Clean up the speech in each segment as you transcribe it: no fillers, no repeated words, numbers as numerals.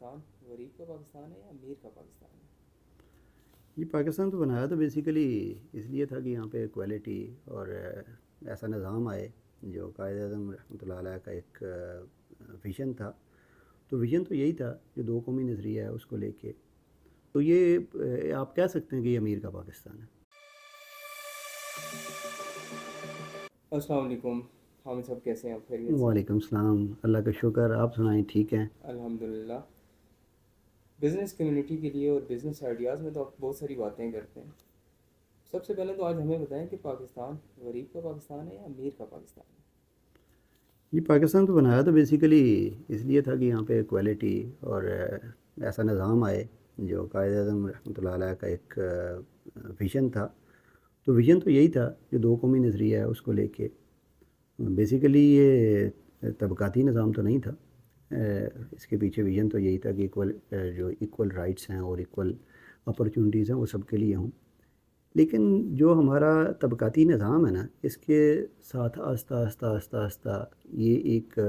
پاکستان غریب کا پاکستان ہے یا امیر کا پاکستان ہے؟ یہ پاکستان تو بنایا تو بیسیکلی اس لیے تھا کہ یہاں پہ کوالٹی اور ایسا نظام آئے جو قائد اعظم رحمۃ اللہ علیہ کا ایک ویژن تھا. تو ویژن تو یہی تھا جو دو قومی نظریہ ہے اس کو لے کے. تو یہ آپ کہہ سکتے ہیں کہ یہ امیر کا پاکستان ہے. السلام علیکم حامد صاحب، کیسے ہیں آپ؟ خیریت سے ہیں؟ وعلیکم السلام، اللہ کا شکر. آپ سنائیں ٹھیک ہیں؟ الحمدللہ. بزنس کمیونٹی کے لیے اور بزنس آئیڈیاز میں تو آپ بہت ساری باتیں کرتے ہیں. سب سے پہلے تو آج ہمیں بتائیں کہ پاکستان غریب کا پاکستان ہے یا امیر کا پاکستان ہے؟ یہ پاکستان تو بنایا تو بیسیکلی اس لیے تھا کہ یہاں پہ کوالٹی اور ایسا نظام آئے جو قائد اعظم رحمۃ اللہ علیہ کا ایک ویژن تھا. تو ویژن تو یہی تھا جو دو قومی نظریہ ہے اس کو لے کے. بیسیکلی یہ طبقاتی نظام تو نہیں تھا. اس کے پیچھے ویژن تو یہی تھا کہ جو ایکول رائٹس ہیں اور ایکول اپرچونٹیز ہیں وہ سب کے لیے ہوں. لیکن جو ہمارا طبقاتی نظام ہے نا، اس کے ساتھ آہستہ آہستہ آہستہ آہستہ یہ ایک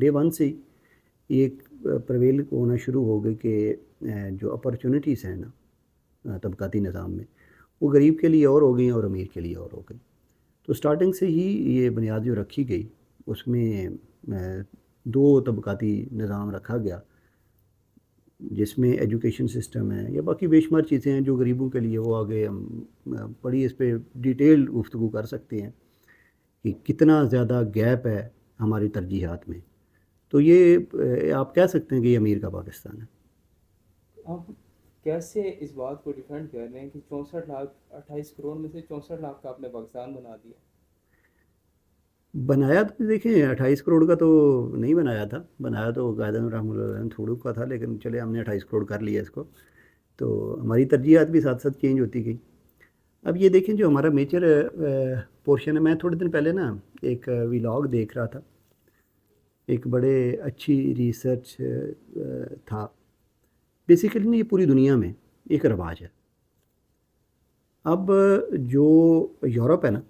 ڈے ون سے ہی ایک پرویل ہونا شروع ہو گئی کہ جو اپرچونٹیز ہیں نا طبقاتی نظام میں، وہ غریب کے لیے اور ہو گئی اور امیر کے لیے اور ہو گئی. تو سٹارٹنگ سے ہی یہ بنیاد جو رکھی گئی اس میں دو طبقاتی نظام رکھا گیا، جس میں ایجوکیشن سسٹم ہے یا باقی بے شمار چیزیں ہیں جو غریبوں کے لیے. وہ آگے ہم بڑی اس پہ ڈیٹیل گفتگو کر سکتے ہیں کہ کتنا زیادہ گیپ ہے ہماری ترجیحات میں. تو یہ آپ کہہ سکتے ہیں کہ یہ امیر کا پاکستان ہے. آپ کیسے اس بات کو ڈیفینڈ کر رہے ہیں کہ 64 لاکھ 28 کروڑ میں سے 64 لاکھ کا آپ نے پاکستان بنا دیا؟ بنایا تو دیکھیں 28 کروڑ کا تو نہیں بنایا تھا. بنایا تو قائد اعظم رحمۃ اللہ علیہ تھوڑو کا تھا، لیکن چلے ہم نے 28 کروڑ کر لیا اس کو. تو ہماری ترجیحات بھی ساتھ ساتھ چینج ہوتی گئی. اب یہ دیکھیں جو ہمارا میجر پورشن ہے. میں تھوڑے دن پہلے نا ایک ولاگ دیکھ رہا تھا، ایک بڑے اچھی ریسرچ تھا. بیسیکلی نا یہ پوری دنیا میں ایک رواج ہے. اب جو یورپ ہے نا،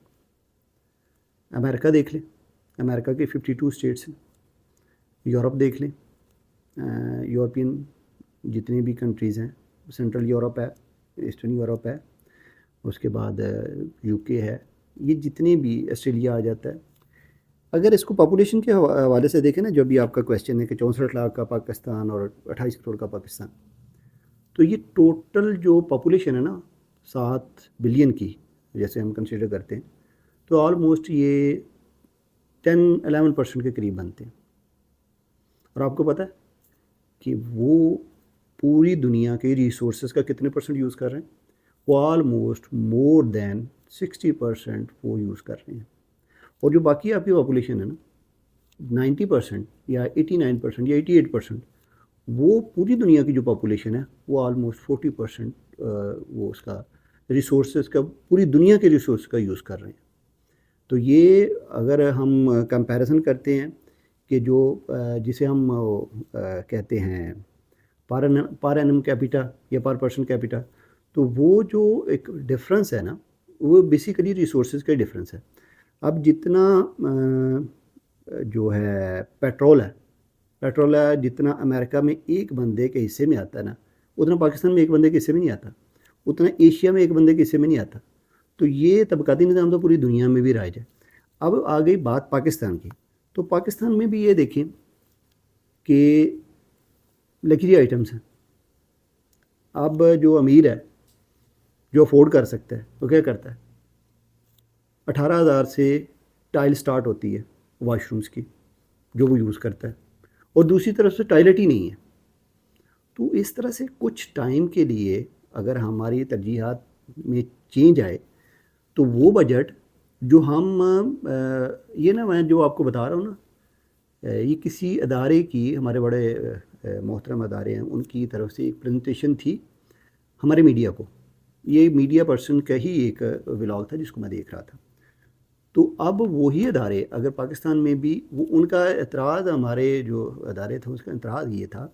امریکہ دیکھ لیں، امریکہ کے 52 اسٹیٹس ہیں. یورپ دیکھ لیں، یورپین جتنی بھی کنٹریز ہیں، سینٹرل یورپ ہے، ایسٹرن یورپ ہے، اس کے بعد یو کے ہے، یہ جتنے بھی آسٹریلیا آ جاتا ہے. اگر اس کو پاپولیشن کے حوالے سے دیکھیں نا، جو بھی آپ کا کویشچن ہے کہ 64 لاکھ کا پاکستان اور 28 کروڑ کا پاکستان، تو یہ ٹوٹل جو پاپولیشن ہے نا 7 بلین کی جیسے ہم کنسیڈر کرتے ہیں، تو آلموسٹ یہ 10-11% کے قریب بنتے ہیں. اور آپ کو پتہ ہے کہ وہ پوری دنیا کے ریسورسز کا کتنے پرسنٹ یوز کر رہے ہیں؟ وہ آلموسٹ مور دین 60% وہ یوز کر رہے ہیں. اور جو باقی آپ کی پاپولیشن ہے نا 90% یا 89% یا 88%، وہ پوری دنیا کی جو پاپولیشن ہے وہ آلموسٹ 40% وہ اس کا ریسورسز کا، پوری دنیا کے ریسورس کا یوز کر رہے ہیں. تو یہ اگر ہم کمپیریزن کرتے ہیں کہ جو جسے ہم کہتے ہیں پر اینم کیپیٹا یا پر پرسن کیپیٹا، تو وہ جو ایک ڈفرینس ہے نا، وہ بیسیکلی ریسورسز کا ڈفرینس ہے. اب جتنا جو ہے پیٹرول ہے جتنا امریکہ میں ایک بندے کے حصے میں آتا ہے نا، اتنا پاکستان میں ایک بندے کے حصے میں نہیں آتا، اتنا ایشیا میں ایک بندے کے حصے میں نہیں آتا. تو یہ طبقاتی نظام تو پوری دنیا میں بھی رائج ہے. اب آ گئی بات پاکستان کی، تو پاکستان میں بھی یہ دیکھیں کہ لگژری آئٹمس ہیں. اب جو امیر ہے، جو افورڈ کر سکتا ہے، وہ کیا کرتا ہے؟ 18,000 سے ٹائل سٹارٹ ہوتی ہے واش رومز کی جو وہ یوز کرتا ہے، اور دوسری طرف سے ٹائلٹ ہی نہیں ہے. تو اس طرح سے کچھ ٹائم کے لیے اگر ہماری ترجیحات میں چینج آئے تو وہ بجٹ جو ہم یہ نا میں جو آپ کو بتا رہا ہوں نا، یہ کسی ادارے کی، ہمارے بڑے محترم ادارے ہیں ان کی طرف سے ایک پریزنٹیشن تھی ہمارے میڈیا کو. یہ میڈیا پرسن کا ہی ایک ولاگ تھا جس کو میں دیکھ رہا تھا. تو اب وہی ادارے اگر پاکستان میں بھی، وہ ان کا اعتراض، ہمارے جو ادارے تھے اس کا اعتراض یہ تھا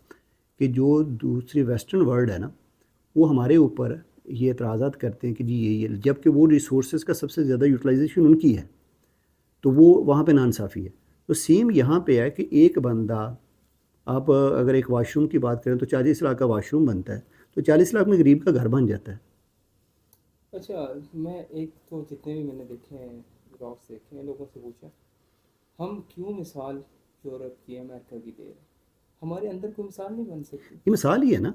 کہ جو دوسری ویسٹرن ورلڈ ہے نا، وہ ہمارے اوپر یہ اعتراضات کرتے ہیں کہ جی یہ جب کہ وہ ریسورسز کا سب سے زیادہ یوٹیلائزیشن ان کی ہے، تو وہ وہاں پہ ناانصافی ہے. تو سیم یہاں پہ ہے کہ ایک بندہ آپ اگر ایک واش روم کی بات کریں تو 40 لاکھ کا واش روم بنتا ہے تو 40 لاکھ میں غریب کا گھر بن جاتا ہے. اچھا، میں ایک تو جتنے بھی میں نے دیکھے ہیں بلاگس دیکھے ہیں، لوگوں سے پوچھا ہم کیوں مثال یورپ کی امریکہ کی دے رہے ہیں، ہمارے اندر کوئی مثال نہیں بن سکتی؟ یہ مثال ہی ہے نا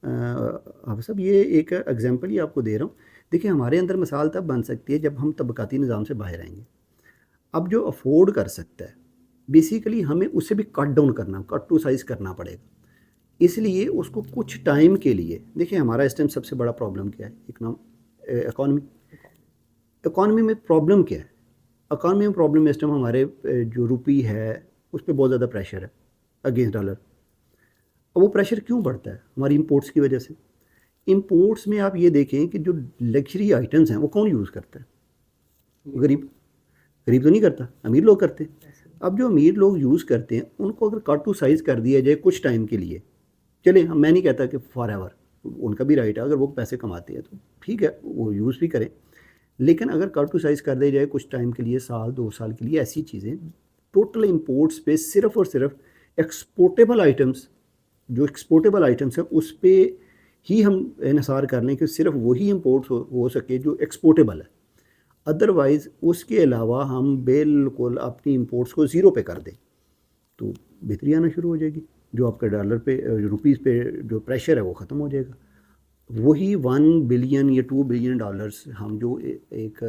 آپ صاحب، یہ ایک ایگزامپل ہی آپ کو دے رہا ہوں. دیکھیں ہمارے اندر مثال تب بن سکتی ہے جب ہم طبقاتی نظام سے باہر آئیں گے. اب جو افورڈ کر سکتا ہے بیسیکلی ہمیں اسے بھی کٹ ڈاؤن کرنا، کٹ ٹو سائز کرنا پڑے گا. اس لیے اس کو کچھ ٹائم کے لیے، دیکھیں ہمارا اس ٹائم سب سے بڑا پرابلم کیا ہے؟ اکانومی. اکانومی میں پرابلم کیا ہے؟ اکانومی میں پرابلم اس ٹائم ہمارے جو روپی ہے اس پہ بہت زیادہ پریشر ہے اگینسٹ ڈالر. اور وہ پریشر کیوں بڑھتا ہے؟ ہماری امپورٹس کی وجہ سے. امپورٹس میں آپ یہ دیکھیں کہ جو لگژری آئٹمس ہیں وہ کون یوز کرتا ہے؟ غریب. غریب تو نہیں کرتا، امیر لوگ کرتے ہیں. اب جو امیر لوگ یوز کرتے ہیں ان کو اگر کٹ ٹو سائز کر دیا جائے کچھ ٹائم کے لیے، چلیں میں نہیں کہتا کہ فار ایور، ان کا بھی رائٹ ہے، اگر وہ پیسے کماتے ہیں تو ٹھیک ہے وہ یوز بھی کریں. لیکن اگر کٹ ٹو سائز کر دی جائے کچھ ٹائم کے لیے، سال 2 سال کے لیے، ایسی چیزیں ٹوٹل امپورٹس پہ صرف اور صرف ایکسپورٹیبل آئٹمس، جو ایکسپورٹیبل آئٹمس ہیں اس پہ ہی ہم انحصار کر لیں کہ صرف وہی امپورٹس ہو سکے جو ایکسپورٹیبل ہے. ادروائز اس کے علاوہ ہم بالکل اپنی امپورٹس کو زیرو پہ کر دیں تو بہتری آنا شروع ہو جائے گی. جو آپ کا ڈالر پہ، روپیز پہ جو پریشر ہے وہ ختم ہو جائے گا. وہی 1 بلین یا 2 بلین ڈالرز ہم جو ایک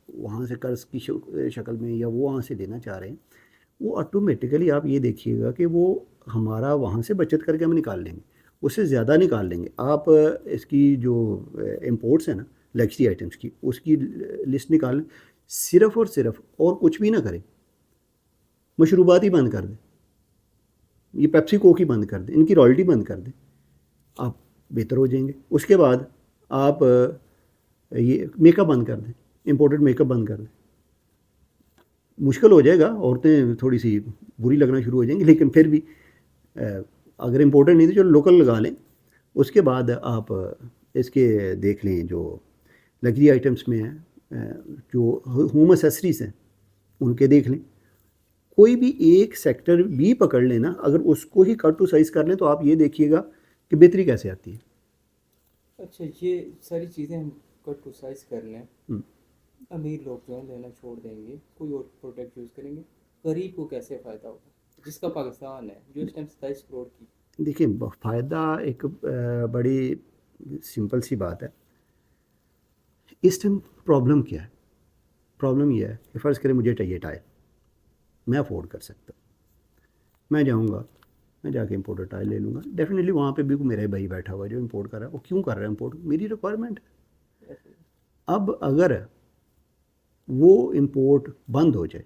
وہاں سے قرض کی شکل میں یا وہ وہاں سے لینا چاہ رہے ہیں، وہ آٹومیٹیکلی آپ یہ دیکھیے گا کہ وہ ہمارا وہاں سے بچت کر کے ہم نکال لیں گے، اس سے زیادہ نکال لیں گے. آپ اس کی جو امپورٹس ہیں نا لگژری آئٹمس کی، اس کی لسٹ نکال لیں، صرف اور صرف اور کچھ بھی نہ کریں، مشروبات ہی بند کر دیں، یہ پیپسی کوک ہی بند کر دیں، ان کی رائلٹی بند کر دیں، آپ بہتر ہو جائیں گے. اس کے بعد آپ یہ میک اپ بند کر دیں، امپورٹڈ میک اپ بند کر دیں. مشکل ہو جائے گا، عورتیں تھوڑی سی بری لگنا شروع ہو جائیں گی، لیکن پھر بھی اگر امپورٹنٹ نہیں تو چلو لوکل لگا لیں. اس کے بعد آپ اس کے دیکھ لیں جو لگژری آئٹمس میں ہیں، جو ہوم اسیسریز ہیں ان کے دیکھ لیں. کوئی بھی ایک سیکٹر بھی پکڑ لیں نا، اگر اس کو ہی کٹ ٹو سائز کر لیں تو آپ یہ دیکھیے گا کہ بہتری کیسے آتی ہے. اچھا، یہ ساری چیزیں ہم کٹ ٹو سائز کر لیں، امیر لوگ جو ہیں لینا چھوڑ دیں گے، کوئی اور پروڈکٹ یوز کریں گے، غریب کو کیسے فائدہ ہوگا جس کا پاکستان ہے جو اس ٹائم 27 کروڑ کی؟ دیکھیں فائدہ ایک بڑی سمپل سی بات ہے. اس ٹائم پرابلم کیا ہے؟ پرابلم یہ ہے کہ فرض کریں مجھے چاہیے ٹائل، میں افورڈ کر سکتا، میں جاؤں گا، میں جا کے امپورٹڈ ٹائل لے لوں گا. ڈیفینیٹلی وہاں پہ بھی میرا بھائی بیٹھا ہوا ہے جو امپورٹ کر رہا ہے. وہ کیوں کر رہا ہے امپورٹ؟ میری ریکوائرمنٹ ہے. اب اگر وہ امپورٹ بند ہو جائے،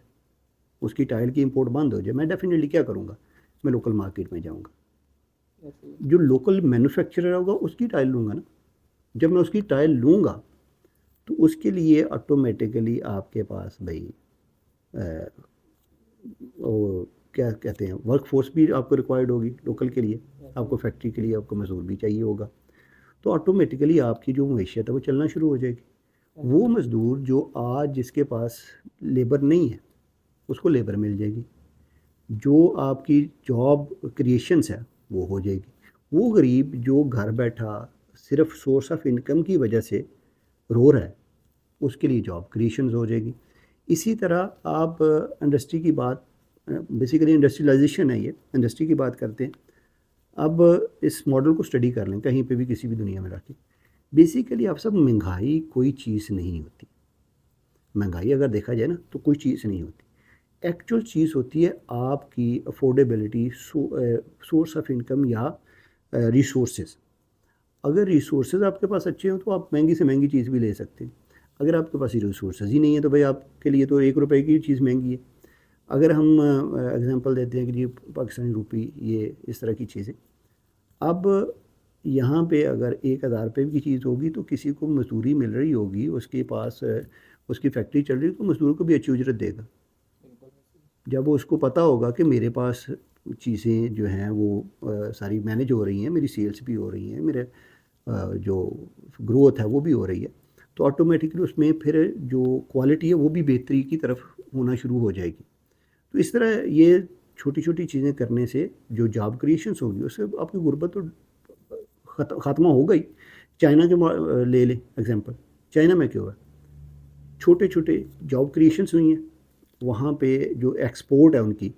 اس کی ٹائل کی امپورٹ بند ہو جائے، میں ڈیفینیٹلی کیا کروں گا؟ میں لوکل مارکیٹ میں جاؤں گا، جو لوکل مینوفیکچرر ہوگا اس کی ٹائل لوں گا نا. جب میں اس کی ٹائل لوں گا تو اس کے لیے آٹومیٹیکلی آپ کے پاس بھائی وہ کیا کہتے ہیں، ورک فورس بھی آپ کو ریکوائرڈ ہوگی لوکل کے لیے، آپ کو فیکٹری کے لیے آپ کو مزدور بھی چاہیے ہوگا. تو آٹومیٹیکلی آپ کی جو معیشت ہے وہ چلنا شروع ہو جائے گی. وہ مزدور جو آج جس کے پاس لیبر نہیں ہے اس کو لیبر مل جائے گی، جو آپ کی جاب کریشنس ہے وہ ہو جائے گی. وہ غریب جو گھر بیٹھا صرف سورس آف انکم کی وجہ سے رو رہا ہے اس کے لیے جاب کریشنز ہو جائے گی. اسی طرح آپ انڈسٹری کی بات، بیسیکلی انڈسٹریلائزیشن ہے، یہ انڈسٹری کی بات کرتے ہیں. اب اس ماڈل کو اسٹڈی کر لیں کہیں پہ بھی کسی بھی دنیا میں رکھیں. بیسیکلی آپ سب، مہنگائی کوئی چیز نہیں ہوتی. مہنگائی اگر دیکھا جائے نا تو کوئی چیز نہیں ہوتی. ایکچوئل چیز ہوتی ہے آپ کی افورڈیبلٹی، سورس آف انکم یا ریسورسز. اگر ریسورسز آپ کے پاس اچھے ہوں تو آپ مہنگی سے مہنگی چیز بھی لے سکتے ہیں. اگر آپ کے پاس ریسورسز ہی نہیں ہے تو بھائی آپ کے لیے تو 1 روپے کی چیز مہنگی ہے. اگر ہم اگزامپل دیتے ہیں کہ جی پاکستانی روپی، یہ اس طرح کی چیزیں، اب یہاں پہ اگر 1000 روپے کی چیز ہوگی تو کسی کو مزدوری مل رہی ہوگی، اس کے پاس اس کی فیکٹری چل رہی ہے تو مزدور کو بھی اچھی اجرت دے گا. جب اس کو پتہ ہوگا کہ میرے پاس چیزیں جو ہیں وہ ساری مینیج ہو رہی ہیں، میری سیلز بھی ہو رہی ہیں، میرے جو گروتھ ہے وہ بھی ہو رہی ہے، تو آٹومیٹکلی اس میں پھر جو کوالٹی ہے وہ بھی بہتری کی طرف ہونا شروع ہو جائے گی. تو اس طرح یہ چھوٹی چھوٹی چیزیں کرنے سے جو جاب کریشنس ہوگی اس سے آپ کی غربت تو خاتمہ ہوگا ہی. چائنا کے لے لیں ایگزامپل. چائنا میں کیا ہوا, چھوٹے چھوٹے جاب کریشنس ہوئی ہیں وہاں پہ. جو ایکسپورٹ ہے ان کی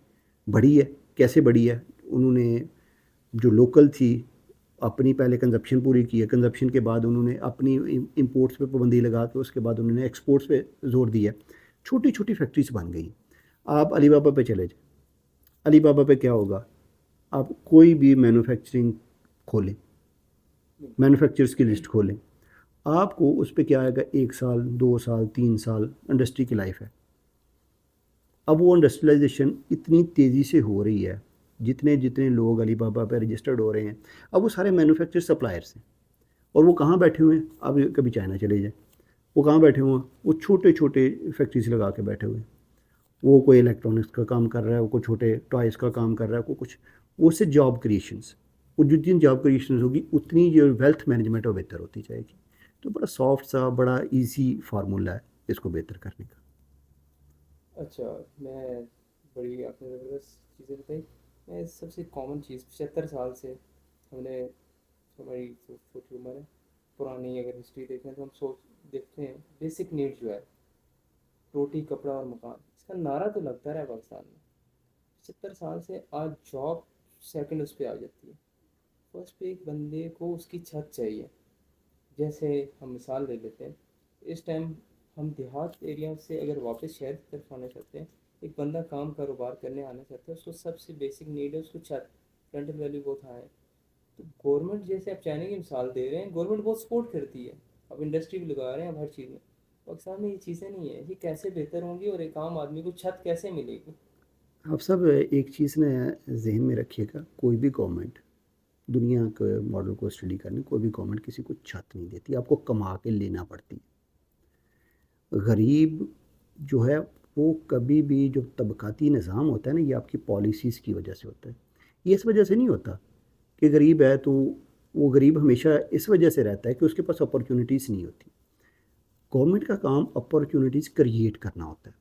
بڑھی ہے. کیسے بڑھی ہے؟ انہوں نے جو لوکل تھی اپنی پہلے کنزپشن پوری کی ہے, کنزپشن کے بعد انہوں نے اپنی امپورٹس پہ پابندی لگا کے اس کے بعد انہوں نے ایکسپورٹس پہ زور دیا. چھوٹی چھوٹی فیکٹریز بن گئی. آپ علی بابا پہ چلے جائیں. علی بابا پہ کیا ہوگا؟ آپ کوئی بھی مینوفیکچرنگ کھولیں, مینوفیکچررز کی لسٹ کھولیں, آپ کو اس پہ کیا آئے گا؟ 1 سال 2 سال 3 سال انڈسٹری کی لائف ہے. اب وہ انڈسٹریلائزیشن اتنی تیزی سے ہو رہی ہے, جتنے لوگ علی بابا پہ رجسٹرڈ ہو رہے ہیں اب وہ سارے مینوفیکچر سپلائرس ہیں. اور وہ کہاں بیٹھے ہوئے ہیں؟ اب کبھی چائنا چلے جائیں, وہ کہاں بیٹھے ہوئے ہیں؟ وہ چھوٹے چھوٹے فیکٹریز لگا کے بیٹھے ہوئے ہیں. وہ کوئی الیکٹرانکس کا کام کر رہا ہے, وہ کوئی چھوٹے ٹوائز کا کام کر رہا ہے, کوئی کچھ. وہ سے جاب کریشنس, وہ جتنی جاب کریشنز ہوگی اتنی جو ویلتھ مینجمنٹ وہ بہتر ہوتی جائے گی. تو بڑا سافٹ سا بڑا ایزی فارمولہ ہے اس کو بہتر کرنے کا. اچھا, میں بڑی آپ نے زبردست چیزیں بتائی. میں سب سے کامن چیز 75 سال سے ہم نے, ہماری چھوٹی عمر ہے, پرانی اگر ہسٹری دیکھیں تو ہم دیکھتے ہیں بیسک نیڈ جو ہے روٹی کپڑا اور مکان, اس کا نعرہ تو لگتا رہا ہے پاکستان میں 70 سال سے. آج جاب سیکنڈ اس پہ آ جاتی ہے. فرسٹ پہ ایک بندے کو اس کی چھت چاہیے. جیسے ہم مثال لے لیتے ہیں, اس ٹائم ہم دیہات ایریا سے اگر واپس شہر کی طرف آنا چاہتے ہیں, ایک بندہ کام کاروبار کرنے آنا چاہتا ہے, اس کو سب سے بیسک نیڈ ہے اس کو چھت, رینٹل ویلیو بہت ہائی ہے. تو گورنمنٹ, جیسے آپ چائنا کی مثال دے رہے ہیں, گورنمنٹ بہت سپورٹ کرتی ہے, اب انڈسٹری بھی لگا رہے ہیں اب ہر چیز میں. پاکستان میں یہ چیزیں نہیں ہیں. یہ کیسے بہتر ہوں گی اور ایک عام آدمی کو چھت کیسے ملے گی؟ آپ سب ایک چیز نے ذہن میں رکھیے گا, کوئی بھی گورنمنٹ دنیا کے ماڈل کو اسٹڈی کرنے, کوئی بھی گورنمنٹ کسی کو چھت نہیں دیتی, آپ کو کما کے لینا پڑتی. غریب جو ہے وہ کبھی بھی, جو طبقاتی نظام ہوتا ہے نا, یہ آپ کی پالیسیز کی وجہ سے ہوتا ہے. یہ اس وجہ سے نہیں ہوتا کہ غریب ہے تو وہ غریب ہمیشہ اس وجہ سے رہتا ہے کہ اس کے پاس اپرچونیٹیز نہیں ہوتی. گورنمنٹ کا کام اپرچونیٹیز کریٹ کرنا ہوتا ہے.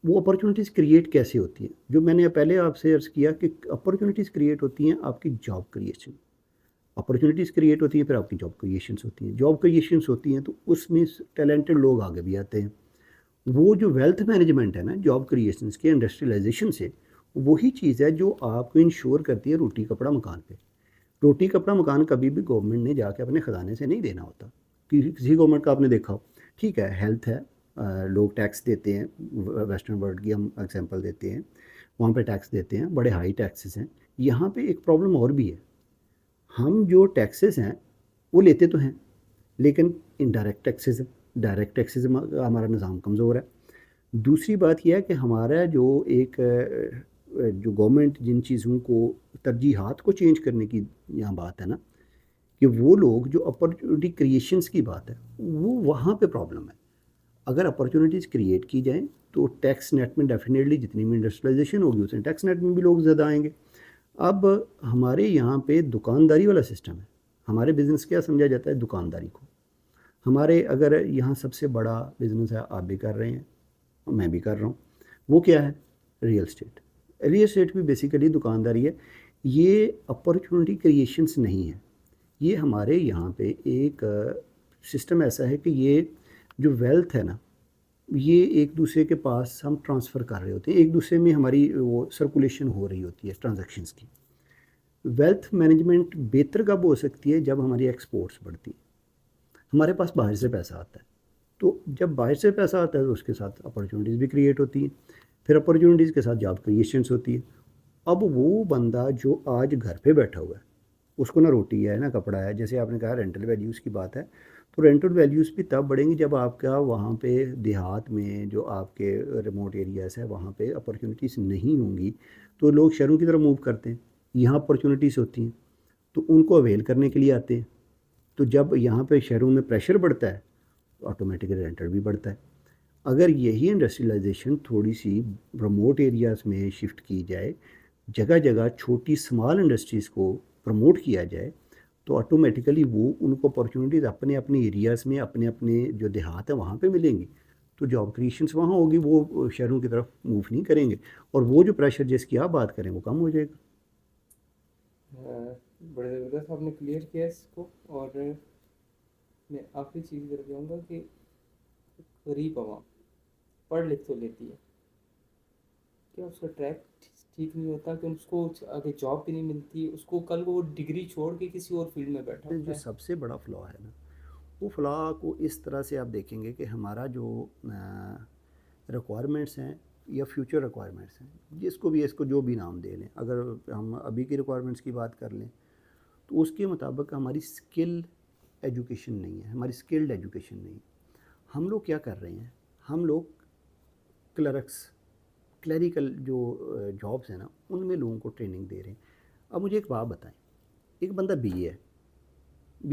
وہ اپرچونیٹیز کریٹ کیسے ہوتی ہیں؟ جو میں نے پہلے آپ سے عرض کیا کہ اپرچونیٹیز کریٹ ہوتی ہیں آپ کی جاب کریشن. اپرچونیٹیز کریٹ ہوتی ہیں, پھر آپ کی جاب کریشنس ہوتی ہیں. جاب کریشنس ہوتی ہیں تو اس میں ٹیلنٹڈ لوگ آگے بھی آتے ہیں. وہ جو ویلتھ مینجمنٹ ہے نا جاب کریشنس کے انڈسٹریلائزیشن سے, وہی چیز ہے جو آپ کو انشور کرتی ہے روٹی کپڑا مکان پہ. روٹی کپڑا مکان کبھی بھی گورنمنٹ نے جا کے اپنے خزانے سے نہیں دینا ہوتا. کسی گورنمنٹ کا آپ نے دیکھا ہو, ٹھیک ہے ہیلتھ ہے, لوگ ٹیکس دیتے ہیں, ویسٹرن ورلڈ کی ہم ایگزامپل دیتے ہیں, وہاں پہ ٹیکس دیتے ہیں, بڑے ہائی ٹیکسز ہیں. یہاں پہ ایک پرابلم اور بھی ہے, ہم جو ٹیکسز ہیں وہ لیتے تو ہیں لیکن انڈائریکٹ ٹیکسز ہیں. ڈائریکٹ ٹیکسز ہمارا نظام کمزور ہے. دوسری بات یہ ہے کہ ہمارا جو ایک جو گورنمنٹ جن چیزوں کو ترجیحات کو چینج کرنے کی یہاں بات ہے نا, کہ وہ لوگ جو اپرچونیٹی کریشنس کی بات ہے وہ وہاں پہ پرابلم ہے. اگر اپرچونیٹیز کریٹ کی جائیں تو ٹیکس نیٹ میں ڈیفینیٹلی جتنی بھی انڈسٹریلائزیشن ہوگی اس میں ٹیکس نیٹ میں بھی لوگ زیادہ آئیں گے. اب ہمارے یہاں پہ دکانداری والا سسٹم ہے. ہمارے بزنس کیا سمجھا جاتا ہے؟ دکانداری کو. ہمارے اگر یہاں سب سے بڑا بزنس ہے, آپ بھی کر رہے ہیں, میں بھی کر رہا ہوں, وہ کیا ہے؟ Real estate. ریئل اسٹیٹ بھی بیسیکلی دکانداری ہے. یہ اپرچونیٹی کریشنس نہیں ہے. یہ ہمارے یہاں پہ ایک سسٹم ایسا ہے کہ یہ جو ویلتھ ہے نا, یہ ایک دوسرے کے پاس ہم ٹرانسفر کر رہے ہوتے ہیں, ایک دوسرے میں ہماری وہ سرکولیشن ہو رہی ہوتی ہے ٹرانزیکشنس کی. ویلتھ مینجمنٹ بہتر کب ہو سکتی ہے؟ جب ہماری ایکسپورٹس بڑھتی ہیں, ہمارے پاس باہر سے پیسہ آتا ہے. تو جب باہر سے پیسہ آتا ہے تو اس کے ساتھ اپرچونیٹیز بھی کریٹ ہوتی ہیں, پھر اپرچونیٹیز کے ساتھ جاب کریشنس ہوتی ہے. اب وہ بندہ جو آج گھر پہ بیٹھا ہوا ہے, اس کو نہ روٹی ہے نہ کپڑا ہے, جیسے آپ نے کہا رینٹل ویلیوز کی بات ہے, تو رینٹل ویلیوز بھی تب بڑھیں گی جب آپ کا وہاں پہ دیہات میں جو آپ کے ریموٹ ایریاز ہیں وہاں پہ اپرچونیٹیز نہیں ہوں گی. تو لوگ شہروں کی طرف موو کرتے ہیں, یہاں اپرچونیٹیز ہوتی ہیں تو ان کو اویل کرنے کے لیے آتے ہیں. تو جب یہاں پہ شہروں میں پریشر بڑھتا ہے تو آٹومیٹکلی رینٹل بھی بڑھتا ہے. اگر یہی انڈسٹریلائزیشن تھوڑی سی ریموٹ ایریاز میں شفٹ کی جائے, جگہ جگہ چھوٹی اسمال انڈسٹریز کو پروموٹ کیا جائے, تو آٹومیٹیکلی وہ ان کو اپرچونیٹیز اپنے اپنے ایریاز میں اپنے اپنے جو دیہات ہیں وہاں پہ ملیں گی. تو جاب کریشنس وہاں ہوگی، وہ شہروں کی طرف موو نہیں کریں گے، اور وہ جو پریشر جس کی آپ بات کریں وہ کم ہو جائے گا۔ بڑے زبردست آپ نے کلیئر کیا اس کو. اور میں آخری چیز کر جاؤں گا کہ غریب عوام پڑھ لکھ تو لیتی ہے، کیا اس کا ٹریک ٹھیک نہیں ہوتا کہ اس کو آگے جاب بھی نہیں ملتی، اس کو کل وہ ڈگری چھوڑ کے کسی اور فیلڈ میں بیٹھا جو ہوتا ہے. سب سے بڑا فلا ہے نا، وہ فلا کو اس طرح سے آپ دیکھیں گے کہ ہمارا جو ریکوائرمنٹس ہیں یا فیوچر ریکوائرمنٹس ہیں، جس کو بھی اس کو جو بھی نام دے لیں، اگر ہم ابھی کی ریکوائرمنٹس کی بات کر لیں تو اس کے مطابق ہماری اسکل ایجوکیشن نہیں ہے، ہماری اسکلڈ ایجوکیشن نہیں ہے. ہم لوگ کیا کر رہے ہیں، ہم لوگ کلیریکل جو جابس ہیں نا ان میں لوگوں کو ٹریننگ دے رہے ہیں. اب مجھے ایک بات بتائیں، ایک بندہ بی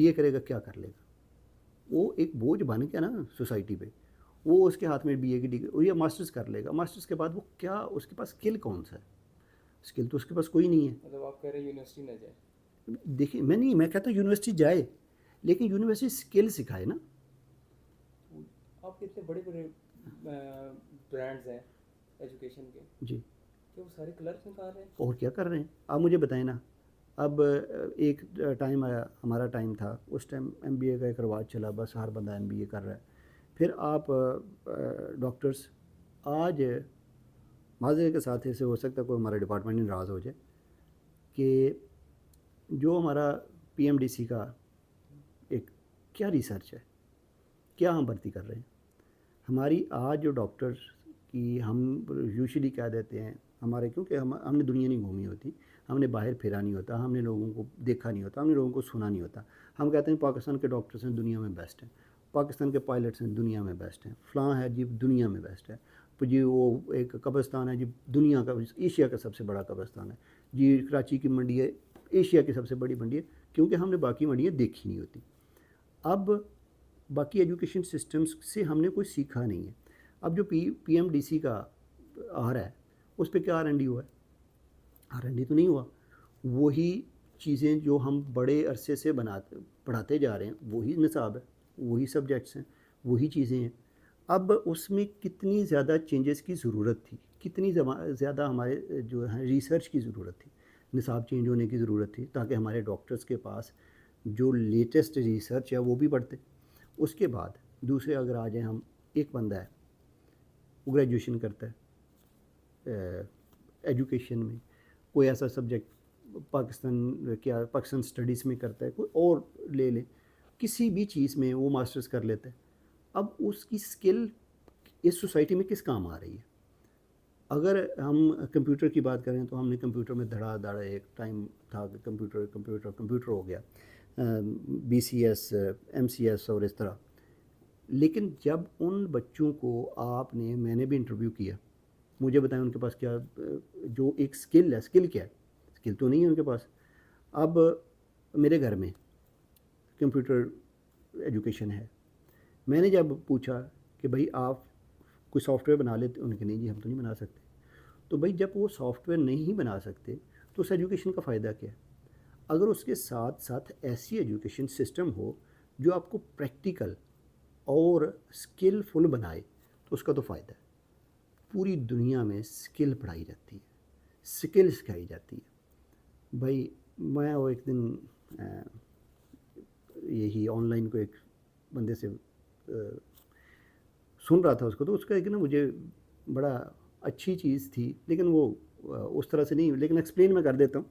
اے کرے گا، کیا کر لے گا؟ وہ ایک بوجھ بن گیا نا سوسائٹی پہ. وہ اس کے ہاتھ میں بی اے کی ڈگری، وہ یہ ماسٹرز کر لے گا، ماسٹرز کے بعد وہ کیا، اس کے پاس اسکل کون سا ہے؟ اسکل تو اس کے پاس کوئی نہیں ہے. مطلب آپ کہہ رہے ہیں یونیورسٹی نہ جائے. دیکھیں میں کہتا ہوں یونیورسٹی جائے، لیکن یونیورسٹی اسکل سکھائے نا. آپ کے اتنے بڑے بڑے برانڈز ہیں ایجوکیشن کے، جی، کہ وہ سارے کلرک نکال رہے ہیں. اور کیا کر رہے ہیں آپ مجھے بتائیں نا. اب ایک ٹائم آیا، ہمارا ٹائم تھا، اس ٹائم ایم بی اے کا ایک رواج چلا، بس ہر بندہ ایم بی اے کر رہا ہے. پھر آپ ڈاکٹرس آج معذرت کے ساتھ ایسے ہو سکتا ہے کوئی ہمارا ڈپارٹمنٹ ناراض ہو جائے کہ جو ہمارا پی ایم ڈی سی کا ایک کیا ریسرچ ہے، کیا ہم بھرتی کر رہے ہیں. ہماری آج جو ڈاکٹر کی ہم یوزلی کہہ دیتے ہیں ہمارے، کیونکہ ہم نے دنیا نہیں گھومی ہوتی، ہم نے باہر پھرا نہیں ہوتا، ہم نے لوگوں کو دیکھا نہیں ہوتا، ہم نے لوگوں کو سنا نہیں ہوتا. ہم کہتے ہیں پاکستان کے ڈاکٹرس ہیں دنیا میں بیسٹ ہیں، پاکستان کے پائلٹس ہیں دنیا میں بیسٹ ہیں، فلاں ہے جی دنیا میں بیسٹ ہے جی، وہ ایک قبرستان ہے جی دنیا کا، ایشیا کا سب سے بڑا قبرستان ہے جی، کراچی کی منڈی ہے ایشیا کی سب سے بڑی منڈی ہے، کیونکہ ہم نے باقی منڈیاں دیکھی نہیں ہوتی. اب باقی ایجوکیشن سسٹمز سے ہم نے کوئی سیکھا نہیں ہے. اب جو پی ایم ڈی سی کا آ رہا ہے اس پہ کیا آر این ڈی ہوا ہے؟ آر این ڈی تو نہیں ہوا. وہی چیزیں جو ہم بڑے عرصے سے پڑھاتے جا رہے ہیں، وہی نصاب ہے، وہی سبجیکٹس ہیں، وہی چیزیں ہیں. اب اس میں کتنی زیادہ چینجز کی ضرورت تھی، کتنی زیادہ ہمارے جو ہے ریسرچ کی ضرورت تھی، نصاب چینج ہونے کی ضرورت تھی، تاکہ ہمارے ڈاکٹرز کے پاس جو لیٹسٹ ریسرچ ہے وہ بھی پڑھتے. اس کے بعد دوسرے اگر آ جائیں، ہم ایک بندہ ہے وہ گریجویشن کرتا ہے ایجوکیشن میں، کوئی ایسا سبجیکٹ پاکستان اسٹڈیز میں کرتا ہے، کوئی اور لے لیں، کسی بھی چیز میں وہ ماسٹرز کر لیتا ہے. اب اس کی اسکل اس سوسائٹی میں کس کام آ رہی ہے؟ اگر ہم کمپیوٹر کی بات کریں تو ہم نے کمپیوٹر میں دھڑا ایک ٹائم تھا کہ کمپیوٹر ہو گیا، B C S, M C S اور اس طرح. لیکن جب ان بچوں کو میں نے بھی انٹرویو کیا، مجھے بتائیں ان کے پاس کیا جو ایک اسکل ہے، اسکل کیا ہے؟ اسکل تو نہیں ہے ان کے پاس. اب میرے گھر میں کمپیوٹر ایجوکیشن ہے، میں نے جب پوچھا کہ بھائی آپ کوئی سافٹ ویئر بنا لیتے، انہوں نے کہا نہیں جی ہم تو نہیں بنا سکتے. تو بھائی جب وہ سافٹ ویئر نہیں بنا سکتے تو اس ایجوکیشن کا فائدہ کیا ہے؟ اگر اس کے ساتھ ساتھ ایسی ایجوکیشن سسٹم ہو جو آپ کو پریکٹیکل اور اسکل فل بنائے تو اس کا تو فائدہ ہے. پوری دنیا میں اسکل پڑھائی جاتی ہے، اسکل سکھائی جاتی ہے. بھائی میں وہ ایک دن یہی آن لائن کو ایک بندے سے سن رہا تھا اس کو، تو اس کا ایک نا مجھے بڑا اچھی چیز تھی، لیکن وہ اس طرح سے نہیں، لیکن ایکسپلین میں کر دیتا ہوں.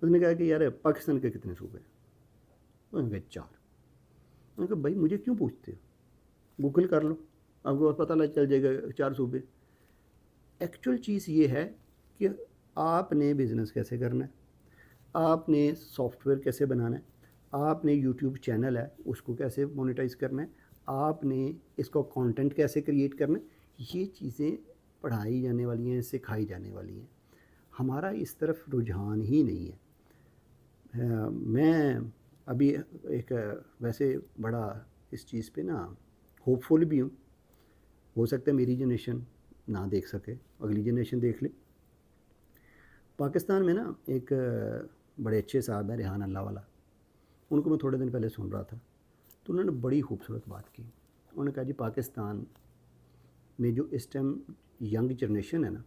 اس نے کہا کہ یار پاکستان کے کتنے صوبے ہیں؟ انہوں نے کہا 4. میں نے کہا بھائی مجھے کیوں پوچھتے ہو، گوگل کر لو آپ کو پتہ چل جائے گا 4 صوبے. ایکچوئل چیز یہ ہے کہ آپ نے بزنس کیسے کرنا ہے، آپ نے سافٹ ویئر کیسے بنانا ہے، آپ نے یوٹیوب چینل ہے اس کو کیسے مونیٹائز کرنا ہے، آپ نے اس کو کانٹینٹ کیسے کریٹ کرنا ہے. یہ چیزیں پڑھائی جانے والی ہیں، سکھائی جانے والی ہیں. ہمارا اس طرف رجحان ہی نہیں ہے. میں ابھی ایک ویسے بڑا اس چیز پہ نا ہوپ فل بھی ہوں، ہو سکتا ہے میری جنریشن نہ دیکھ سکے، اگلی جنریشن دیکھ لے. پاکستان میں نا ایک بڑے اچھے صاحب ہیں ریحان اللہ والا، ان کو میں تھوڑے دن پہلے سن رہا تھا، تو انہوں نے بڑی خوبصورت بات کی. انہوں نے کہا جی پاکستان میں جو اس ٹائم ینگ جنریشن ہے نا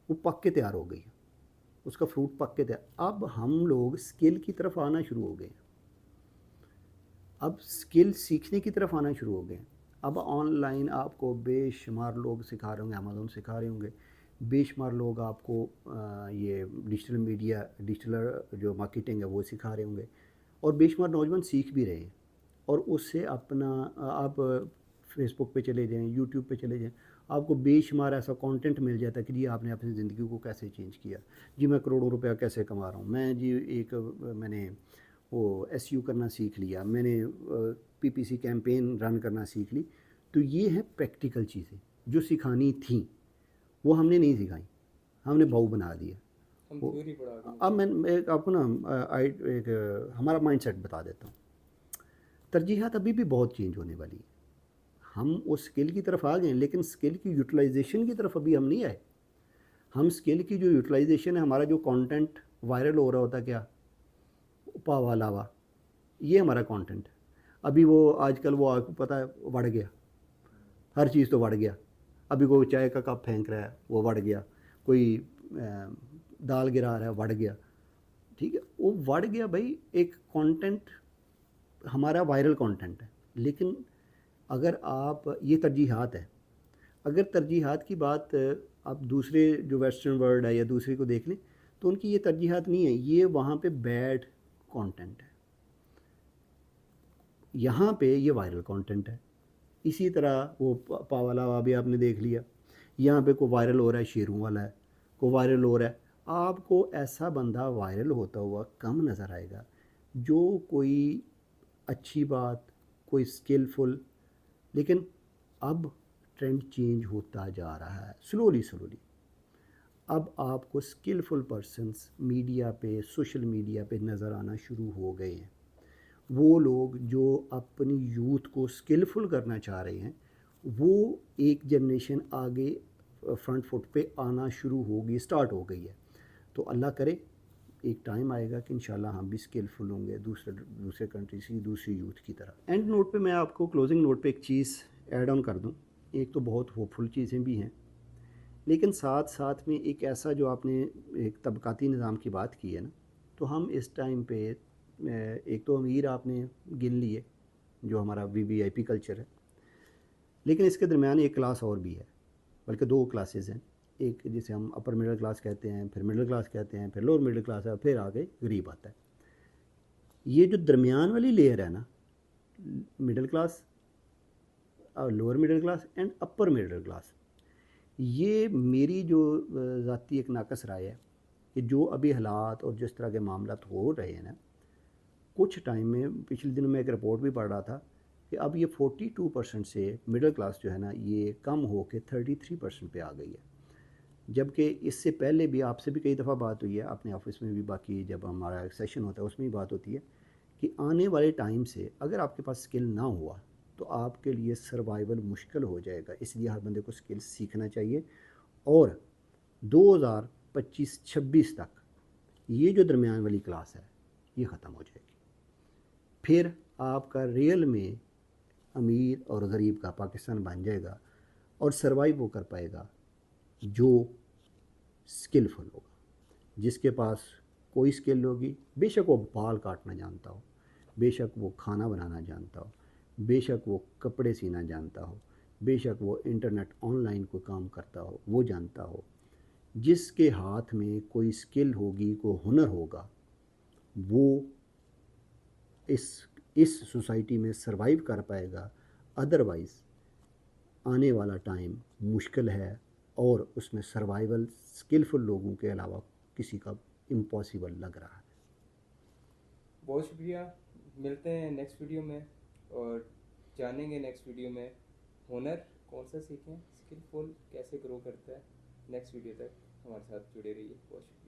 وہ پک کے تیار ہو گئی ہے, اس کا فروٹ پک کے تیار. اب ہم لوگ اسکل کی طرف آنا شروع ہو گئے ہیں, اب اسکل سیکھنے کی طرف آنا شروع ہو گئے ہیں. اب آن لائن آپ کو بے شمار لوگ سکھا رہے ہوں گے, امیزون سکھا رہے ہوں گے, بے شمار لوگ آپ کو یہ ڈیجیٹل میڈیا, ڈیجیٹل جو مارکیٹنگ ہے وہ سکھا رہے ہوں گے, اور بے شمار نوجوان سیکھ بھی رہے ہیں. اور اس سے اپنا آپ فیس بک پہ چلے جائیں, یوٹیوب پہ چلے جائیں, آپ کو بے شمار ایسا کانٹینٹ مل جاتا ہے کہ جی آپ نے اپنی زندگی کو کیسے چینج کیا, جی میں کروڑوں روپیہ کیسے کما رہا ہوں, میں جی میں نے وہ ایس یو کرنا سیکھ لیا, میں نے پی پی سی کیمپین رن کرنا سیکھ لی. تو یہ ہیں پریکٹیکل چیزیں جو سکھانی تھیں, وہ ہم نے نہیں سکھائیں, ہم نے بہو بنا دیا. ہم وہ تھیوری پڑھا دیں. اب میں ایک آپ کو نا ایک ہمارا مائنڈ سیٹ بتا دیتا ہوں. ترجیحات ابھی بھی بہت چینج ہونے والی ہے. ہم اس اسکل کی طرف آ گئے لیکن اسکل کی یوٹیلائزیشن کی طرف ابھی ہم نہیں آئے. ہم اسکل کی جو یوٹیلائزیشن ہے, ہمارا جو کانٹینٹ وائرل ہو رہا ہوتا ہے, کیا پاوا لاوا, یہ ہمارا کانٹینٹ. ابھی وہ آج کل وہ آپ کو پتہ ہے بڑھ گیا, ہر چیز تو بڑھ گیا. ابھی کوئی چائے کا کپ پھینک رہا ہے وہ بڑھ گیا, کوئی دال گرا رہا ہے بڑھ گیا. ٹھیک ہے, وہ بڑھ گیا بھائی, ایک کانٹینٹ ہمارا وائرل کانٹینٹ ہے. لیکن اگر آپ یہ ترجیحات ہے, اگر ترجیحات کی بات آپ دوسرے جو ویسٹرن ورلڈ ہے یا دوسرے کو دیکھ لیں تو ان کی یہ ترجیحات نہیں ہے, یہ وہاں پہ بیڈ کانٹینٹ ہے, یہاں پہ یہ وائرل کانٹینٹ ہے. اسی طرح وہ پاوالا بھی آپ نے دیکھ لیا, یہاں پہ کوئی وائرل ہو رہا ہے شیروں والا ہے, کوئی وائرل ہو رہا ہے. آپ کو ایسا بندہ وائرل ہوتا ہوا کم نظر آئے گا جو کوئی اچھی بات, کوئی اسکلفل. لیکن اب ٹرینڈ چینج ہوتا جا رہا ہے سلولی. اب آپ کو اسکلفل پرسنس میڈیا پہ, سوشل میڈیا پہ نظر آنا شروع ہو گئے ہیں. وہ لوگ جو اپنی یوتھ کو اسکلفل کرنا چاہ رہے ہیں, وہ ایک جنریشن آگے فرنٹ فٹ پہ آنا شروع ہوگی, اسٹارٹ ہو گئی ہے. تو اللہ کرے ایک ٹائم آئے گا کہ انشاءاللہ ہم بھی اسکلفل ہوں گے دوسرے کنٹریز کی, دوسری یوتھ کی طرح. اینڈ نوٹ پہ میں آپ کو کلوزنگ نوٹ پہ ایک چیز ایڈ آن کر دوں. ایک تو بہت ہوپ فل چیزیں بھی ہیں, لیکن ساتھ میں ایک ایسا جو آپ نے ایک طبقاتی نظام کی بات کی ہے نا, تو ہم اس ٹائم پہ ایک تو امیر آپ نے گن لیے جو ہمارا وی وی آئی پی کلچر ہے, لیکن اس کے درمیان ایک کلاس اور بھی ہے, بلکہ دو کلاسز ہیں. ایک جسے ہم اپر مڈل کلاس کہتے ہیں, پھر مڈل کلاس کہتے ہیں, پھر لوور مڈل کلاس ہے, پھر آگے غریب آتا ہے. یہ جو درمیان والی لیئر ہے نا, middle class, lower middle class and upper middle class, یہ میری جو ذاتی ایک ناقص رائے ہے کہ جو ابھی حالات اور جس طرح کے معاملات ہو رہے ہیں نا, کچھ ٹائم میں پچھلے دنوں میں ایک رپورٹ بھی پڑھ رہا تھا کہ اب یہ 42% سے مڈل کلاس جو ہے نا یہ کم ہو کے 33% پہ آ گئی ہے. جبکہ اس سے پہلے بھی آپ سے بھی کئی دفعہ بات ہوئی ہے, اپنے آفس میں بھی, باقی جب ہمارا سیشن ہوتا ہے اس میں بھی بات ہوتی ہے کہ آنے والے ٹائم سے اگر آپ کے پاس اسکل نہ ہوا تو آپ کے لیے سروائیول مشکل ہو جائے گا. اس لیے ہر بندے کو اسکل سیکھنا چاہیے, اور 2025-26 تک یہ جو درمیان والی کلاس ہے یہ ختم ہو جائے گی. پھر آپ کا ریئل میں امیر اور غریب کا پاکستان بن جائے گا, اور سروائیو وہ کر پائے گا جو اسکلفل ہوگا. جس کے پاس کوئی اسکل ہوگی, بے شک وہ بال کاٹنا جانتا ہو, بے شک وہ کھانا بنانا جانتا ہو, بے شک وہ کپڑے سینا جانتا ہو, بے شک وہ انٹرنیٹ آن لائن کوئی کام کرتا ہو وہ جانتا ہو, جس کے ہاتھ میں کوئی اسکل ہوگی, کوئی ہنر ہوگا, وہ اس سوسائٹی میں سروائیو کر پائے گا. ادروائز آنے والا ٹائم مشکل ہے, اور اس میں سروائیول اسکلفل لوگوں کے علاوہ کسی کا امپاسبل لگ رہا ہے. بہت شکریہ, ملتے ہیں نیکسٹ ویڈیو میں, اور جانیں گے نیکسٹ ویڈیو میں ہنر کون سا سیکھیں, اسکلفل کیسے گرو کرتا ہے. نیکسٹ ویڈیو تک ہمارے ساتھ جڑے رہیے. بہت شکریہ.